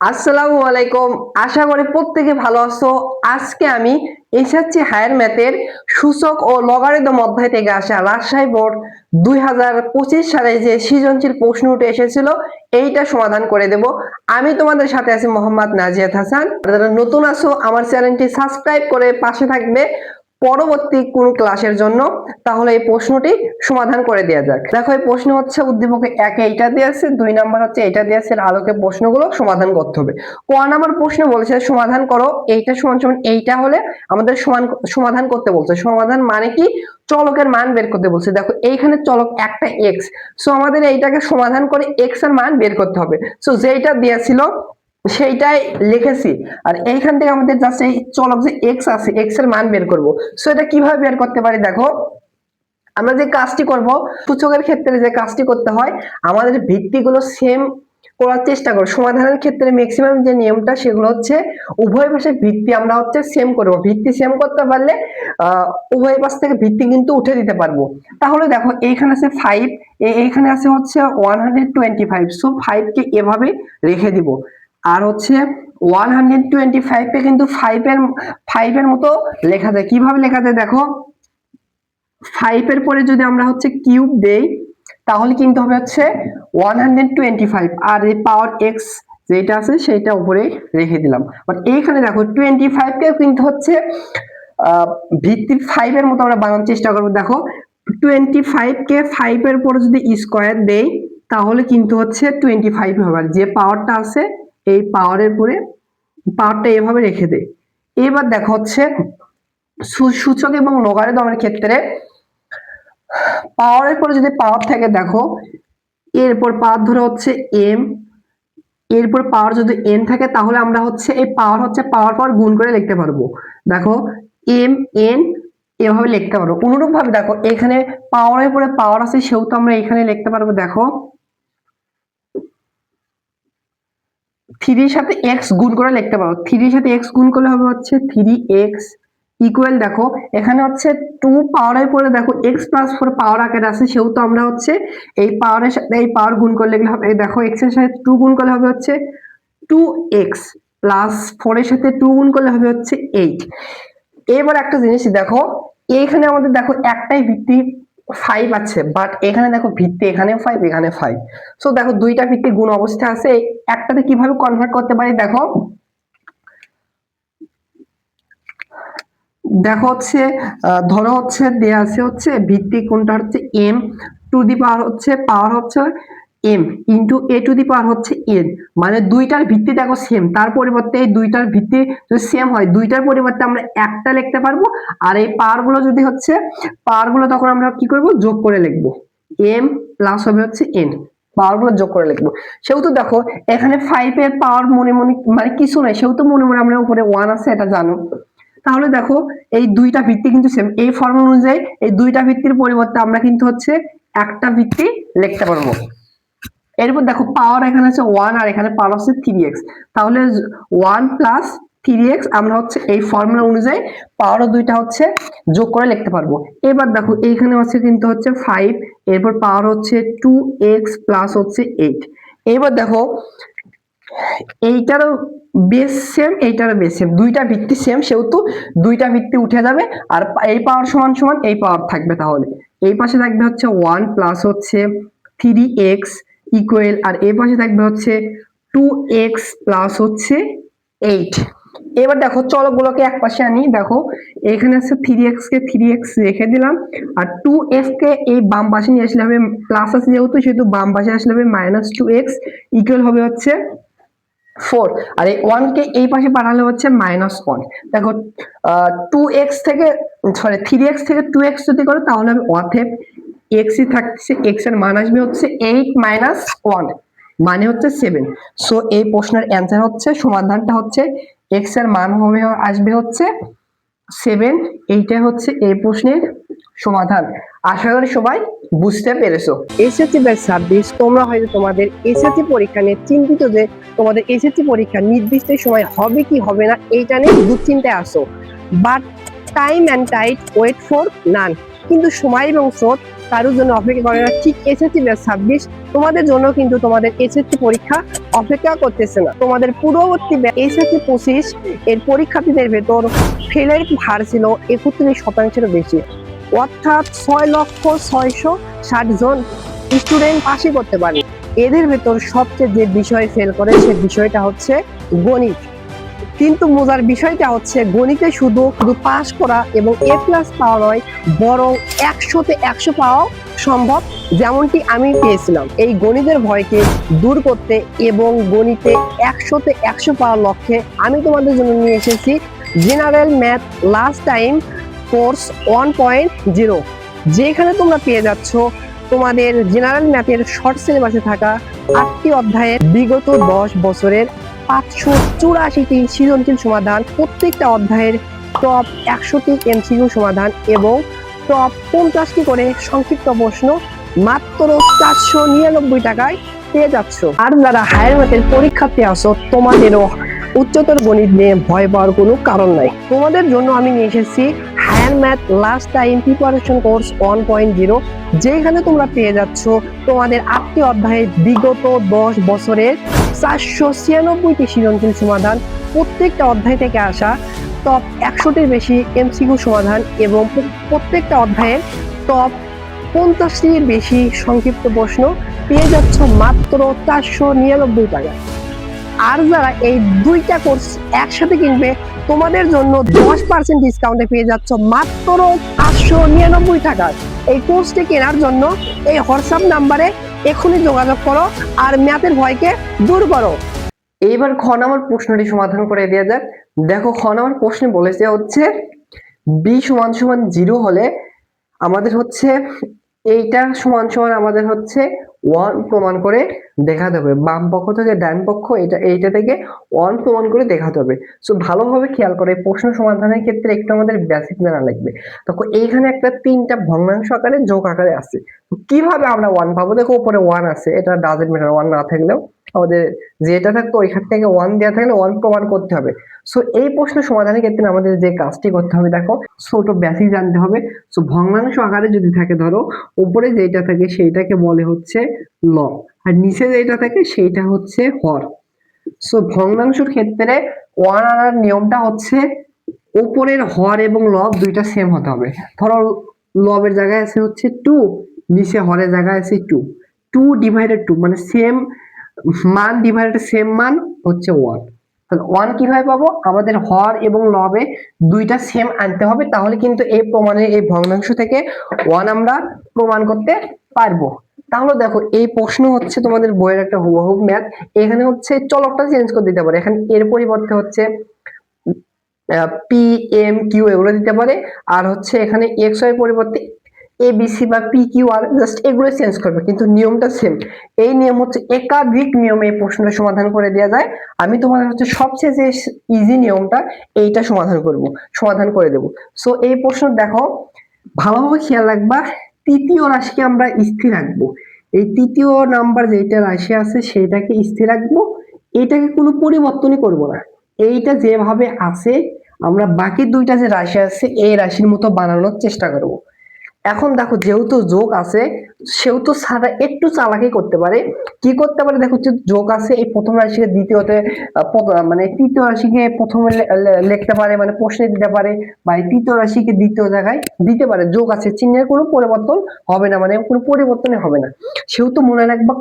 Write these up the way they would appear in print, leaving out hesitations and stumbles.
আসসালামু আলাইকুম। আশা করি প্রত্যেকে ভালো আছো। আজকে আমি এসএসসি হায়ার ম্যাথের সূচক ও লগারিদম অধ্যায় থেকে আসা রাজশাহী বোর্ড 2025 সালে যে সৃজনশীল প্রশ্ন উঠে এসেছিল এইটা সমাধান করে দেব। আমি তোমাদের সাথে আছি মোহাম্মদ নাজিয়াত হাসান। যারা নতুন আছো আমার চ্যানেলটি সাবস্ক্রাইব করে পাশে থাকবে পরবর্তী কোন ক্লাসের জন্য। তাহলে এই প্রশ্নটি সমাধান করে দেওয়া যাক। দেখো এই প্রশ্ন হচ্ছে উদ্দীপকে 1 এইটা দিয়েছে, 2 নাম্বার হচ্ছে এটা দিয়েছে, আলোকে প্রশ্নগুলো সমাধান করতে হবে। ক নাম্বার প্রশ্ন বলেছে সমাধান করো এইটা সমান সমান এইটা হলে আমাদের সমাধান করতে বলছে। সমাধান মানে কি? চলকের মান বের করতে বলছে। দেখো এইখানে চলক একটা x, সো আমাদের এইটাকে সমাধান করে x এর মান বের করতে হবে। সো যেটা দিয়েছিল সেইটাই লিখেছি, আর এইখান থেকে আমাদের জাস্ট এই চলক যে x আছে x এর মান বের করব। সো এটা কিভাবে বের করতে পারি? দেখো আমরা যে কাজটি করব, সূচকের ক্ষেত্রে যে কাজটি করতে হয় আমাদের ভিত্তিগুলো সেম করার চেষ্টা করব। সমাধানের ক্ষেত্রে ম্যাক্সিমাম যে নিয়মটা সেগুলো হচ্ছে উভয় পাশে ভিত্তি আমরা হচ্ছে সেম করব। ভিত্তি সেম করতে পারলে উভয় পাশ থেকে ভিত্তি কিন্তু উঠে দিতে পারবো। তাহলে দেখো এইখানে আছে 5, এইখানে আছে হচ্ছে 125। সো 5 কে এভাবে রেখে দিব। আর হচ্ছে 125 কে কিন্তু 5 এর মতো লেখা যায়। কিভাবে লেখা যায় দেখো, 5 এর পরে যদি আমরা হচ্ছে কিউব দেই তাহলে কিন্তু হবে হচ্ছে 125, আর এই পাওয়ার x যেটা আছে সেটা উপরে রেখে দিলাম। বাট এইখানে দেখো 25 কে কিন্তু হচ্ছে ভিত্তি 5 এর মতো আমরা বানানোর চেষ্টা করব। দেখো 25 কে 5 এর পরে যদি স্কয়ার দেই তাহলে কিন্তু হচ্ছে 25 হবে। আর যে পাওয়ারটা আছে এই পাওয়ারের পরে পাওয়ারটা এভাবে রেখে দেই। এবার দেখো হচ্ছে সূচক এবং লগারিদমের ক্ষেত্রে পাওয়ারের পরে যদি পাওয়ার থাকে, দেখো এরপর পাওয়ার ধরে হচ্ছে m, এরপর পাওয়ার যদি n থাকে তাহলে আমরা হচ্ছে এই পাওয়ার হচ্ছে পাওয়ার গুণ করে লিখতে পারবো। দেখো m n এভাবে লিখতে পারবো। অনুরূপ ভাবে দেখো এখানে পাওয়ারের পরে পাওয়ার আছে সেহেতু আমরা এখানে লিখতে পারবো। দেখো 3 এর সাথে x গুণ করে লিখতে পারবো। 3 এর সাথে x গুণ করলে হবে হচ্ছে 3x ইকুয়াল, দেখো এখানে হচ্ছে 2 পাওয়ারের পরে দেখো x প্লাস 4 পাওয়ার আকারে আছে সেহেতু আমরা হচ্ছে এই পাওয়ারের সাথে এই পাওয়ার গুণ করলে হবে। দেখো x এর সাথে 2 গুণ করলে হবে হচ্ছে 2x প্লাস 4 এর সাথে 2 গুণ করলে হবে হচ্ছে 8। এবার একটা জিনিস দেখো, এইখানে আমাদের দেখো একটাই ভিত্তি 5 আছে, বাট এখানে দেখো ভিত্তি এখানে 5 এখানে 5। সো দেখো দুইটা ভিত্তি গুণ অবস্থা আছে, একটাতে কিভাবে কনভার্ট করতে পারি দেখো। দেখো হচ্ছে ধরো হচ্ছে দেয়া আছে হচ্ছে ভিত্তি কোনটা হচ্ছে m টু দি পাওয়ার হচ্ছে m into a to the power হচ্ছে n, মানে দুইটার ভিত্তি দেখো সেম, তার পরিবর্তে এই দুইটার ভিত্তি যদি সেম হয় দুইটার পরিবর্তে আমরা একটা লিখতে পারবো। আর এই পাওয়ার গুলো যদি হচ্ছে পাওয়ার গুলো তখন আমরা কি করব, যোগ করে লিখবো। m প্লাস হবে হচ্ছে n, পাওয়ার গুলো যোগ করে লিখবো। সেহেতু দেখো এখানে 5 এর পাওয়ার মনে মনে মানে কিছু নাই, সেহেতু মনে মনে আমরা উপরে 1 আছে এটা জানো। তাহলে দেখো এই দুইটা ভিত্তি কিন্তু সেম। এই ফর্মুলা অনুযায়ী এই দুইটা ভিত্তির পরিবর্তে আমরা কিন্তু হচ্ছে একটা ভিত্তি লিখতে পারবো। এরপর দেখো পাওয়ার এখানে আছে 1 আর এখানে পাওয়ার আছে 3x, তাহলে 1 প্লাস 3x আমরা হচ্ছে এই ফর্মুলা অনুযায়ী পাওয়ার দুইটা হচ্ছে যোগ করে লিখতে পারবো। এবার দেখো এইখানে আছে কিন্তু হচ্ছে 5, এরপর পাওয়ার হচ্ছে 2x প্লাস হচ্ছে 8। এবার দেখো এইটারও বেস সেম এইটারও বেস সেম, দুইটা ভিত্তি সেম সেহেতু দুইটা ভিত্তি উঠে যাবে। আর এই পাওয়ার সমান সমান এই পাওয়ার থাকবে, তাহলে এই পাশে থাকবে হচ্ছে 1 প্লাস হচ্ছে 3x ইকুয়াল, আর এই পাশে থাকবে হচ্ছে 2x প্লাস হচ্ছে 8। এবার দেখো চলকগুলোকে এক পাশে আনি। দেখো এখানে আছে 3x কে 3x রেখে দিলাম, আর 2x কে এই বাম পাশে নিয়ে আসলে হবে প্লাস আছে যেহেতু সেহেতু বাম পাশে আসলে হবে -2x ইকুয়াল হবে হচ্ছে 4, আর এই 1 কে এই পাশে পাঠালে হচ্ছে -1। দেখো 2x থেকে সরি 3x থেকে 2x যদি করো তাহলে হবে অতএব x ই থাকছে, x এর মান আসবে হচ্ছে 8 - 1 মানে হচ্ছে 7। সো এই প্রশ্নের অ্যানসার হচ্ছে সমাধানটা হচ্ছে x এর মান হবে আসবে হচ্ছে 7। এইটা হচ্ছে এই প্রশ্নের সমাধান। আশা করি সবাই বুঝতে পেরেছো। এসএসসি ব্যাচ 26 তোমরা হয়তো তোমাদের এসএসসি পরীক্ষা নিয়ে চিন্তিত যে তোমাদের এসএসসি পরীক্ষা নির্দিষ্ট সময় হবে কি হবে না এইটা নিয়ে দুশ্চিন্তায় আসো, but time and tide wait for none. কিন্তু সময় এবং স্রোত কারোর জন্য অপেক্ষা করে না। ঠিক এসএসসি ব্যাচ 26 তোমাদের জন্য কিন্তু তোমাদের এসএসসি পরীক্ষা অপেক্ষা করতেছে না। তোমাদের পূর্ববর্তী এসএসসি 25 এর পরীক্ষার্থীদের ভেতর ফেলের হার ছিল 31% বেশি, অর্থাৎ 6,660,000 জন স্টুডেন্ট পাশই করতে পারে। এদের ভেতর সবচেয়ে যে বিষয় ফেল করে সে বিষয়টা হচ্ছে গণিত। কিন্তু মজার বিষয়টা হচ্ছে গণিতে শুধু শুধু পাস করা এবং A+ পাওয়া নয়, বরং 100তে 100 পাওয়া সম্ভব, যেমনটি আমি পেয়েছিলাম। এই গণিতের ভয়কে দূর করতে এবং গণিতে 100তে 100 পাওয়ার লক্ষ্যে আমি তোমাদের জন্য নিয়ে এসেছি general math last time course 1.0, যেখানে তোমরা পেয়ে যাচ্ছ তোমাদের জেনারেল ম্যাথের শর্ট সিলেবাসে থাকা 8টি অধ্যায়ের বিগত 10 বছরের 584টি সৃজনশীল সমাধান, প্রত্যেকটা অধ্যায়ের টপ 100টি এমসিকিউ সমাধান এবং টপ 50টি করে সংক্ষিপ্ত প্রশ্ন মাত্র 499 টাকায় পেয়ে যাচ্ছ। আর যারা হায়ার ম্যাথের পরীক্ষার্থী আছো, তোমাদেরও উচ্চতর গণিত নিয়ে ভয় পাওয়ার কোনো কারণ নাই। তোমাদের জন্য আমি নিয়ে এসেছি higher math last time preparation course 1.0, যেখানে তোমরা পেয়ে যাচ্ছ তোমাদের 8টি অধ্যায়ের বিগত 10 বছরের 496টি সৃজনশীল সমাধান, প্রত্যেকটা অধ্যায় থেকে আসা টপ 100টির বেশি এমসিকিউ সমাধান এবং প্রত্যেকটা অধ্যায়ের টপ 50টির বেশি সংক্ষিপ্ত প্রশ্ন পেয়ে যাচ্ছ মাত্র 499 টাকায়। আর যারা এই দুইটা কোর্স একসাথে কিনবে, তোমাদের জন্য 10% ডিসকাউন্টে পেয়ে যাচ্ছ মাত্র 599 টাকায়। এই কোর্সটি কেনার জন্য এই হোয়াটসঅ্যাপ নাম্বারে এখনই যোগাযোগ করো আর ম্যাথের ভয়কে দূর করো। এইবার খ নাম্বার প্রশ্নটি সমাধান করে দেওয়া যাক। দেখো, খ নাম্বার প্রশ্নে বলেছে হচ্ছে b = 0 হলে আমাদের হচ্ছে এইটা সমান সমান আমাদের হচ্ছে 1 প্রমাণ করে দেখাতে হবে। বাম পক্ষ থেকে ডান পক্ষ এইটা থেকে 1 প্রমাণ করে দেখাতে হবে। সো ভালোভাবে খেয়াল করে প্রশ্ন সমাধানের ক্ষেত্রে একটু আমাদের বেসিক জানা লাগবে। দেখো এইখানে একটা 3টা ভগ্নাংশ আকারে যোগ আকারে আছে, তো কিভাবে আমরা 1 পাবো? দেখো উপরে 1 আছে, এটা ডাজন্ট ম্যাটার, 1 না থাকলেও আমাদের যেটা থাকতো ওইখান থেকে 1 দেওয়া থাকলে 1 প্রমাণ করতে হবে। সো এই প্রশ্ন সমাধানের ক্ষেত্রে আমাদের যে কাজটি করতে হবে, দেখো ছোট বেসিক জানতে হবে। সো ভগ্নাংশ আকারে যদি থাকে, ধরো উপরে যেটা থাকে সেইটাকে বলে হচ্ছে লব, আর নিচে যেটা থাকে সেইটা হচ্ছে হর। সো ভগ্নাংশের ক্ষেত্রে 1 আনার নিয়মটা হচ্ছে উপরের হর এবং লব দুইটা সেম হতে হবে। ধরো লবের জায়গায় আছে হচ্ছে 2, নিচে হরের জায়গায় আছে 2, 2 ডিভাইডেড 2 মানে সেম মান ডিভাইডেড সেম মান হচ্ছে 1। তাহলে 1 কিভাবে পাবো? আমাদের হর এবং লবে দুইটা সেম আনতে হবে, তাহলে কিন্তু এই প্রমাণের এই ভগ্নাংশ থেকে 1 আমরা প্রমাণ করতে পারবো। তাহলে দেখো এই প্রশ্ন হচ্ছে তোমাদের বইয়ের একটা হুবহু ম্যাথ। এখানে হচ্ছে চলকটা চেঞ্জ করে দিতে পারে, এখানে এর পরিবর্তে হচ্ছে পি এম কিউ এগুলো দিতে পারে, আর হচ্ছে এখানে এক্স এর পরিবর্তে এ বি সি বা পি কিউ আর জাস্ট এগুলো চেঞ্জ করবে, কিন্তু নিয়মটা সেম। এই নিয়ম হচ্ছে একাধিক নিয়মে এই প্রশ্নটা সমাধান করে দেওয়া যায়। আমি তোমাদের হচ্ছে সবচেয়ে যে ইজি নিয়মটা এইটা সমাধান করে দেব। সো এই প্রশ্ন দেখো ভালোভাবে খেয়াল রাখবা, তৃতীয় রাশিকে আমরা স্থির রাখবো। এই তৃতীয় নাম্বার যেটা রাশি আছে সেটাকে স্থির রাখবো, এটাকে কোনো পরিবর্তনই করব না। এইটা যেভাবে আছে আমরা বাকি দুইটা যে রাশি আছে এই রাশির মতো বানানোর চেষ্টা করব। এখন দেখো যেহেতু যোগ আছে সেহেতু সারা একটু চালাকি করতে পারে। কি করতে পারে? দেখো যোগ আছে, এই প্রথম রাশিকে দ্বিতীয়তে মানে তৃতীয় রাশিকে প্রথমে লিখতে পারে, মানে প্রশ্নে দিতে পারে, বা এই তৃতীয় রাশিকে দ্বিতীয় জায়গায় দিতে পারে। যোগ আছে, চিহ্নের কোনো পরিবর্তন হবে না, মানে কোনো পরিবর্তনই হবে না। সেহেতু মনে রাখবা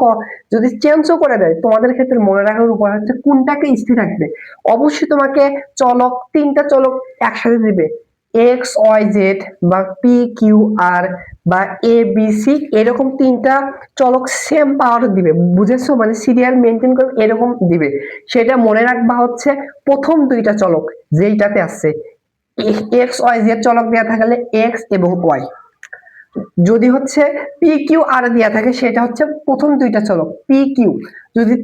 যদি চেঞ্জও করে দেয় তোমাদের ক্ষেত্রে মনে রাখার উপায় হচ্ছে কোনটাকে স্থির রাখবে। অবশ্যই তোমাকে চলক 3টা চলক একসাথে দিবে, এক্স ওয়াই জেড বা পি কিউ আর বা এ বি সি, এরকম 3টা চলক সেম পাওয়ার দিবে, বুঝেছো? মানে সিরিয়াল মেনটেন করে এরকম দিবে। সেটা মনে রাখবা হচ্ছে প্রথম 2টা চলক যেইটাতে আছে এক্স ওয়াই জেড চলক দেওয়া থাকলে এক্স এবং ওয়াই, যদি হচ্ছে পি কিউ আর দেওয়া থাকে সেটা হচ্ছে প্রথম 2টা চলক পি কিউ, যদি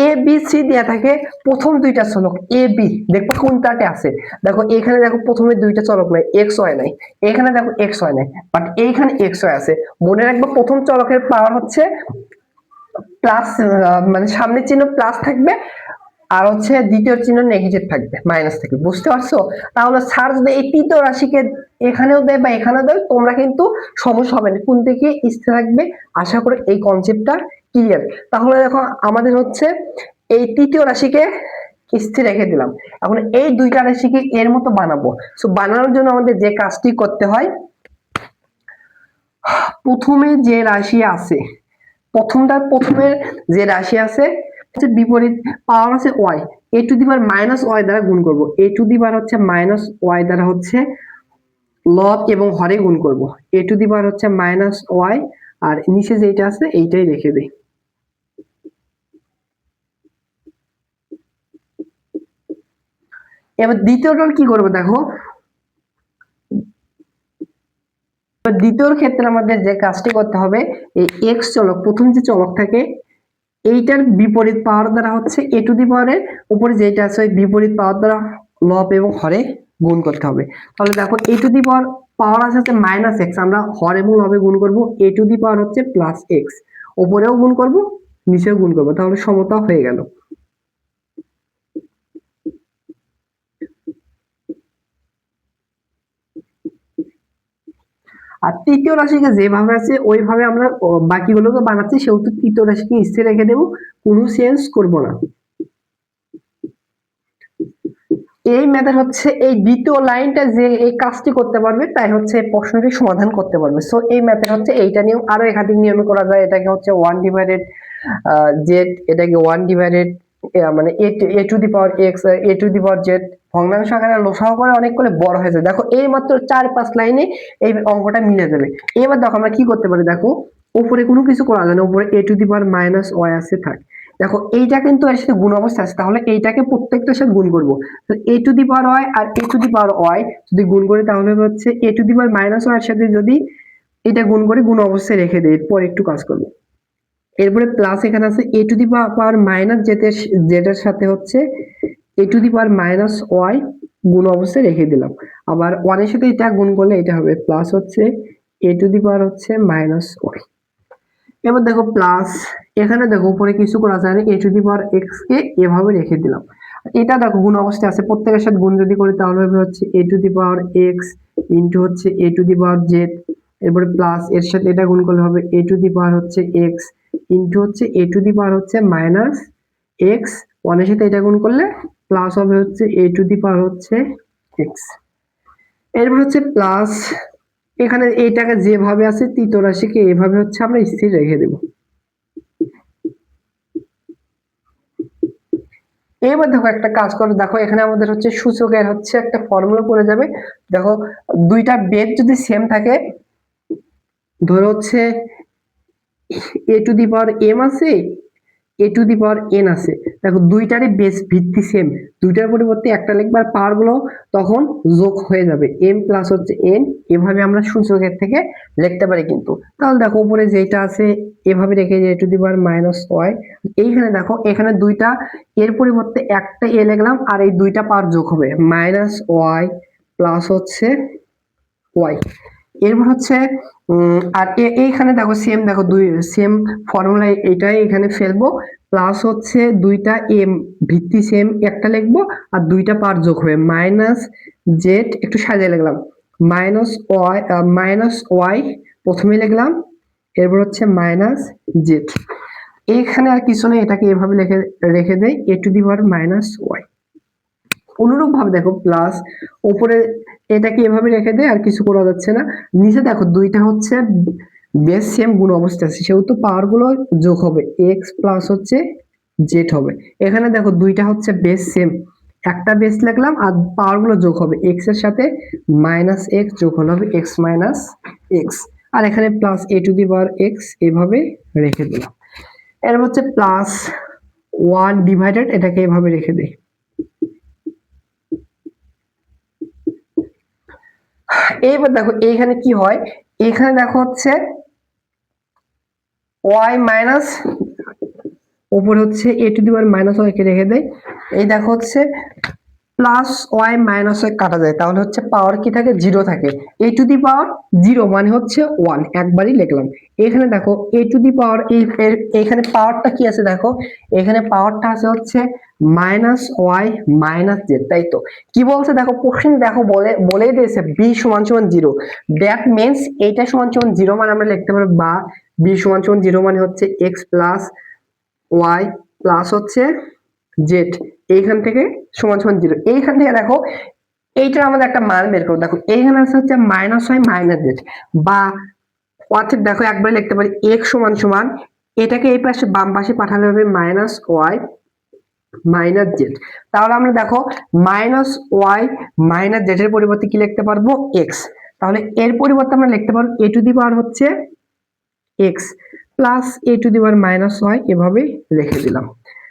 এ বি সি দেওয়া থাকে প্রথম 2টা চলক এ বি। দেখো কোনটাতে আছে, দেখো এখানে দেখো প্রথমে 2টা চলক নাই, এক্স ওয়াই নাই, এখানে দেখো এক্স ওয়াই নাই, বাট এইখানে এক্স ওয়াই আছে। মনে রাখবো প্রথম চলকের পাওয়ার হচ্ছে প্লাস, মানে সামনের চিহ্ন প্লাস থাকবে, আর হচ্ছে দ্বিতীয় চিহ্ন নেগেটিভ থাকবে, মাইনাস থাকবে, বুঝতে পারছো? তাহলে স্যার যদি এই তৃতীয় রাশিকে এখানেও দেয় বা এখানেও দেয়, তোমরা কিন্তু সমস্যা হবে না, কোন দিকে স্থির থাকবে। আশা করি এই কনসেপ্টটা ক্লিয়ার। তাহলে দেখো আমাদের হচ্ছে এই তৃতীয় রাশিকে স্থির রেখে দিলাম। এখন এই দুইটা রাশিকে এর মতো বানাবো। সো বানানোর জন্য আমাদের যে কাজটি করতে হয়, প্রথমে যে রাশি আছে, প্রথমে যে রাশি আছে হচ্ছে বিপরীত পাওয়ার আছে Y, A to the power minus Y দ্বারা গুণ করব। এ টু দি পাওয়ার হচ্ছে মাইনাস ওয়াই দ্বারা হচ্ছে লব এবং হরে গুণ করব। এ টু দি পাওয়ার হচ্ছে মাইনাস ওয়াই, আর নিচে যেটা আছে এইটাই রেখে দেই। এবার দ্বিতীয়টা কি করব দেখো, দ্বিতীয় ক্ষেত্রে আমাদের যে কাজটি করতে হবে, এই এক্স চলক, প্রথম যে চলক থাকে এইটার বিপরীত পাওয়ার দ্বারা হচ্ছে এ টু দি পাওয়ারের উপরে যেটা আছে ওই বিপরীত পাওয়ার দ্বারা লব এবং হরে গুণ করতে হবে। তাহলে দেখো এ টু দি পাওয়ার পাওয়ার আছে হচ্ছে মাইনাস এক্স, আমরা হর এবং লবে গুণ করব। এ টু দি পাওয়ার হচ্ছে প্লাস এক্স, উপরেও গুণ করব নিচেও গুণ করব, তাহলে সমতা হয়ে গেল। আর তৃতীয় রাশিকে যেভাবে আছে ওইভাবে আমরা বাকিগুলোকে বানাচ্ছি, সেহেতু তৃতীয় রাশিকে স্থির রেখে দেবো, কোনো চেঞ্জ করব না। এই মেথড হচ্ছে এই দ্বিতীয় লাইনটা যে এই কাজটি করতে পারবে তাই হচ্ছে এই প্রশ্নটি সমাধান করতে পারবে। সো এই মেথড হচ্ছে এইটা নিয়ম, আরো একাধিক নিয়মে করা যায়। এটাকে হচ্ছে 1 ডিভাইডেড জেড, এটাকে 1 ডিভাইডেড মানে a to the power x, a to the power z, ভগ্নাংশ আকারে লসাগু করে অনেক করে বড় হয়ে যায়। দেখো এই মাত্র 4-5 লাইনে এই অঙ্কটা মিলে যাবে। এবার দেখো আমরা কি করতে পারি, দেখো উপরে কোনো কিছু করা যায় না, উপরে a to the power minus y আছে থাক। দেখো এইটা কিন্তু এর সাথে গুণ অবস্থা আছে, তাহলে এইটাকে প্রত্যেকটার সাথে গুণ করব। A to the power y আর a to the power y যদি গুণ করি তাহলে হচ্ছে a to the power minus y এর সাথে যদি এটা গুণ করে গুণ অবস্থায় রেখে দেই, এরপর একটু কাজ করব। এরপরে প্লাস এখানে আছে a to the power minus z এর সাথে হচ্ছে a to the power minus y গুণ অবস্থায় রেখে দিলাম। আবার ওয়ান এর সাথে এটা গুণ করলে এটা হবে প্লাস হচ্ছে এ টু দি পাওয়ার হচ্ছে মাইনাস ওয়াই। এবার দেখো প্লাস, এখানে দেখো উপরে কিছু করা যায় না, এ টু দি পাওয়ার এক্স কে এভাবে রেখে দিলাম। এটা দেখো গুণ অবস্থায় আছে, প্রত্যেকের সাথে গুণ যদি করি তাহলে হবে হচ্ছে a to the power x into হচ্ছে a to the power z, এরপরে প্লাস এর সাথে এটা গুণ করলে হবে এ টু দি পাওয়ার হচ্ছে এক্স ইন্টু হচ্ছে এ টু দি পাওয়ার হচ্ছে মাইনাস এক্স, ওয়ানের সাথে এটা গুণ করলে প্লাস হবে হচ্ছে এ টু দি পাওয়ার হচ্ছে এক্স। এরপর হচ্ছে প্লাস, এখানে এইটাকে যেভাবে আছে তৃতীয় রাশিকে এভাবে হচ্ছে আমরা স্থির রেখে দেব। এবার দেখো একটা কাজ করো, দেখো এখানে আমাদের হচ্ছে সূচকের হচ্ছে একটা ফর্মুলা পড়ে যাবে। দেখো দুইটা বেদ যদি সেম থাকে, ধরো হচ্ছে a to the power M আছে, a to the power N আছে, দেখো দুইটারই বেস ভিত্তি সেম, দুইটার পরিবর্তে একটা লিখবার পাওয়ার গুলো তখন যোগ হয়ে যাবে, এম প্লাস হচ্ছে এন, এভাবে আমরা সূচকের থেকে লিখতে পারি। কিন্তু তাহলে দেখো উপরে যেটা আছে এভাবে রেখে যে a to the power minus y, এইখানে দেখো এখানে দুইটা এর পরিবর্তে একটা এ লিখলাম, আর এই দুইটা পাওয়ার যোগ হবে মাইনাস ওয়াই প্লাস হচ্ছে ওয়াই। এরপর হচ্ছে আর এইখানে দেখো সেম, দেখো দুই সেম ফর্মুলা, এটাই এখানে ফেলবো, প্লাস হচ্ছে দুইটা এম ভিত্তি সেম একটা লিখবো, আর দুইটা পার যোগ হবে মাইনাস জেড, একটু সাজিয়ে লিখলাম মাইনাস ওয়াই প্রথমে লিখলাম, এরপর হচ্ছে মাইনাস জেড। এইখানে আর কিছু নেই, এটাকে এভাবে রেখে দেই a to the power minus y. অনুরূপ ভাবে দেখো প্লাস, উপরে এটাকে এভাবে রেখে দেয়, আর কিছু করা যাচ্ছে না। নিচে দেখো দুইটা হচ্ছে বেস সেম গুণ অবস্থা আছে, সেহেতু পাওয়ার গুলো যোগ হবে, এক্স প্লাস হচ্ছে জেড হবে। এখানে দেখো দুইটা হচ্ছে বেস সেম, একটা বেস লিখলাম আর পাওয়ার গুলো যোগ হবে, এক্স এর সাথে মাইনাস এক্স যোগ হলে হবে এক্স মাইনাস এক্স, আর এখানে plus A to the power x এভাবে রেখে দিলাম। এর হচ্ছে প্লাস ওয়ান ডিভাইডেড, এটাকে এভাবে রেখে দেই। এইবার দেখো এইখানে কি হয়, এখানে দেখো হচ্ছে ওয়াই মাইনাস, উপরে হচ্ছে a to the power minus y কে রেখে দেয়। এই দেখো হচ্ছে প্লাস ওয়াই মাইনাস ওয়াই কাটা যায়, তাহলে হচ্ছে পাওয়ার কি থাকে, জিরো থাকে। এ টু দি পাওয়ার জিরো মানে হচ্ছে ওয়ান, একবারই লিখলাম। এখানে দেখো এ টু দি পাওয়ার, এখানে পাওয়ারটা কি আছে দেখো, এখানে পাওয়ারটা আছে হচ্ছে মাইনাস ওয়াই মাইনাস জেড, তাই তো। কি বলছে দেখো, কোশ্চেন দেখো বলেই দিয়েছে বি সমান সমান জিরো, দ্যাট মিনস এইটা সমান সমান জিরো মানে আমরা লিখতে পারবো, বা বি সমান সমান জিরো মানে হচ্ছে এক্স প্লাস ওয়াই প্লাস হচ্ছে জেড, এইখান থেকে সমান সমান জিরো। এইখান থেকে দেখো এইটার আমাদের একটা মান বের করবো। দেখো এইখানে আছে হচ্ছে মাইনাস ওয়াই মাইনাস জেড, বা অর্থাৎ দেখো একবার লিখতে পারি এক্স সমান সমান, এটাকে এই পাশে বাম পাশে পাঠালে হবে মাইনাস ওয়াই মাইনাস জেড। তাহলে আমরা দেখো মাইনাস ওয়াই মাইনাস জেড এর পরিবর্তে কি লিখতে পারবো, এক্স। তাহলে এর পরিবর্তে আমরা লিখতে পারবো এ টু দি পাওয়ার হচ্ছে x plus A to the power minus Y, এভাবে লিখে দিলাম।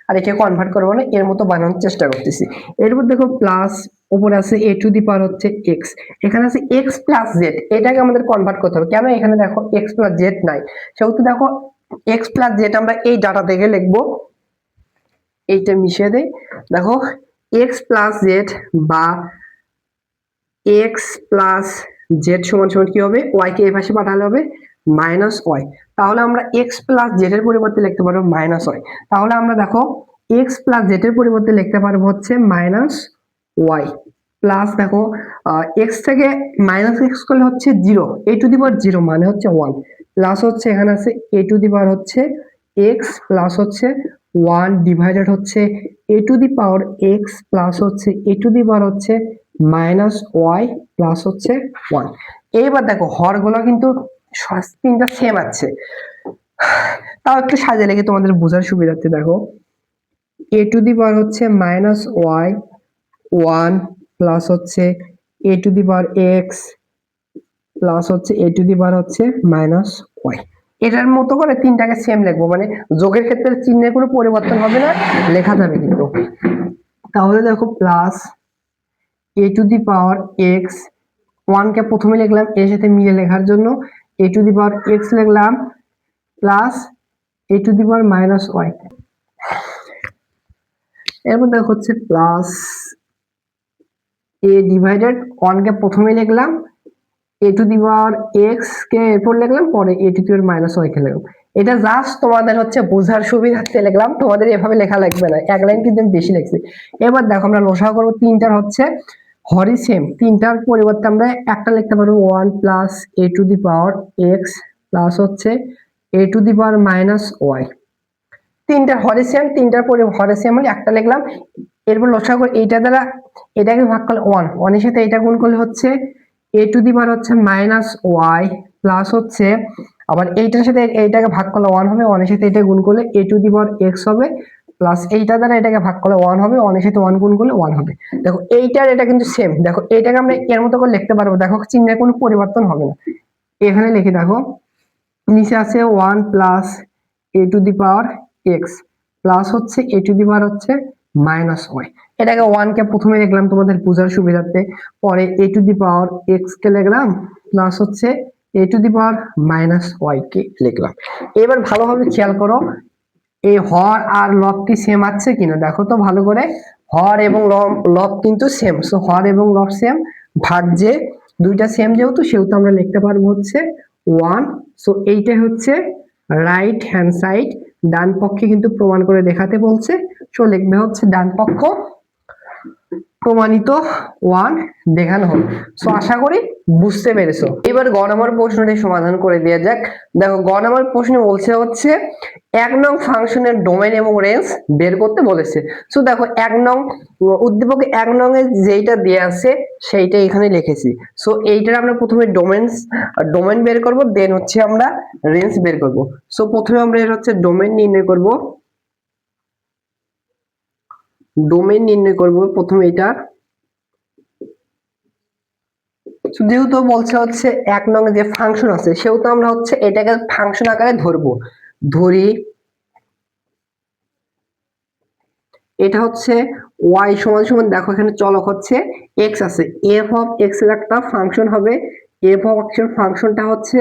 আর এটা কনভার্ট করবো না, এর মতো বানানোর চেষ্টা করতেছি। এরপর দেখো প্লাস উপরে আছে এ টু দি পাওয়ার হচ্ছে এক্স, এখানে আছে এক্স প্লাস জেড, এটাকে আমাদের কনভার্ট করতে হবে। কেন, এখানে দেখো এক্স প্লাস জেড নাই, সেহেতু দেখো এক্স প্লাস জেড আমরা এই ডাটা থেকে লিখবো, এইটা মিশিয়ে দেই। দেখো এক্স প্লাস জেড বা এক্স প্লাস জেড সমান সমান কি হবে, ওয়াই কে এই পাশে পাঠালে হবে মাইনাস ওয়াই। তাহলে আমরা এক্স প্লাস জেড এর পরিবর্তে লিখতে পারবো মাইনাস ওয়াই। তাহলে আমরা দেখো এক্স প্লাস জেড এর পরিবর্তে লিখতে পারবো হচ্ছে মাইনাস ওয়াই প্লাস, দেখো এক্স থেকে মাইনাস এক্স করলে হচ্ছে zero, A to the power zero মানে হচ্ছে ওয়ান, প্লাস হচ্ছে এখানে আছে এ টু দি পাওয়ার হচ্ছে এক্স প্লাস হচ্ছে ওয়ান ডিভাইডেড হচ্ছে a to the power x plus হচ্ছে এ টু দি পাওয়ার হচ্ছে মাইনাস ওয়াই প্লাস হচ্ছে ওয়ান। এইবার দেখো হরগুলো কিন্তু তিনটা সেম আছে, তাও একটু সাজিয়ে লেগে তোমাদের বোঝার সুবিধার্থে দেখো এ টু দি পাওয়ার হচ্ছে মাইনাস ওয়াই ওয়ান প্লাস হচ্ছে a to the power x plus হচ্ছে এ টু দি পাওয়ার হচ্ছে মাইনাস ওয়াই। এটার মতো করে তিনটাকে সেম লিখবো, মানে যোগের ক্ষেত্রে চিহ্নের কোনো পরিবর্তন হবে না, লেখা যাবে কিন্তু। তাহলে দেখো plus A to the power x, one কে প্রথমে লিখলাম এর সাথে মিলে লেখার জন্য, a to the power x লিখলাম plus A to the power minus y. এরপর দেখো হচ্ছে প্লাস এ ডিভাইডেড, ওয়ান কে প্রথমে লিখলাম এ টু দি পাওয়ার এক্স কে এরপর লিখলাম, পরে a to the power minus y কে লিখলাম। এটা জাস্ট তোমাদের হচ্ছে বোঝার সুবিধার্থে লিখলাম, তোমাদের এভাবে লেখা লাগবে না, এক লাইন কিন্তু আমি বেশি লিখছি। এবার দেখো আমরা লসাগু করবো, তিনটার হচ্ছে হরই সেম, তিনটার পরিবর্তে আমরা একটা লিখতে পারবো one plus A to the power x plus হচ্ছে a to the power minus y. তিনটার হরে সেম, তিনটার পরে হরে সেম হলে একটা লিখলাম। এরপর লসাগু এইটা দ্বারা এটাকে ভাগ করলে ওয়ান, ওয়ানের সাথে এটা গুণ করলে হচ্ছে এ টু দি পাওয়ার হচ্ছে মাইনাস ওয়াই প্লাস হচ্ছে আবার এইটার সাথে এইটাকে ভাগ করলে ওয়ান হবে, ওয়ানের সাথে এটা গুণ করলে এ টু দি পাওয়ার এক্স হবে প্লাস এইটা দ্বারা এটাকে ভাগ করলে ওয়ান হবে, ওয়ানের সাথে ওয়ান গুণ করলে ওয়ান হবে। দেখো এইটার এটা কিন্তু সেম, দেখো এইটাকে আমরা এর মতো করে লিখতে পারবো, দেখো চিহ্নের কোনো পরিবর্তন হবে না। এখানে লিখে দেখো নিচে আছে one plus A to the power x plus হচ্ছে এ টু দি পাওয়ার হচ্ছে মাইনাস ওয়াই। এটাকে ওয়ান কে প্রথমে লিখলাম তোমাদের বোঝার সুবিধার্থে, পরে a to the power x কে লিখলাম প্লাস হচ্ছে a to the power minus y কে লিখলাম। এবার ভালোভাবে খেয়াল করো এই হর আর লব কি সেম আছে কিনা, দেখো তো ভালো করে, হর এবং লব কিন্তু সেম, সো হর এবং লব সেম, ভাগ যে দুইটা সেম যেহেতু সেহেতু আমরা লিখতে পারবো হচ্ছে ওয়ান। সো এইটাই হচ্ছে রাইট হ্যান্ড সাইড, ডান পক্ষে কিন্তু প্রমাণ করে দেখাতে বলছে, সো লিখবে হচ্ছে ডান পক্ষ প্রমাণিত ওয়ান দেখানো হলো। সো আশা করি বুঝতে পেরেছো। এবার গ নম্বর প্রশ্নটি সমাধান করে দেওয়া যাক। দেখো গ নম্বর প্রশ্ন বলছে হচ্ছে এক নং ফাংশনের ডোমেইন এবং রেঞ্জ বের করতে বলেছে। সো দেখো এক নং উদ্দীপক এক নং এ যেটা দেয়া আছে সেইটা এখানে লিখেছি। সো এইটার আমরা প্রথমে ডোমেইন বের করব, দেন হচ্ছে আমরা রেঞ্জ বের করব। সো প্রথমে আমরা এর হচ্ছে ডোমেইন নির্ণয় করব, প্রথমে এটা, যেহেতু বলছে হচ্ছে এক নং যে ফাংশন আছে সেহেতু আমরা হচ্ছে এটাকে ফাংশন আকারে ধরি, এটা হচ্ছে y সমান সমান, দেখো এখানে চলক হচ্ছে x আছে, f অফ x এর একটা ফাংশন হবে, f অফ x এর ফাংশনটা হচ্ছে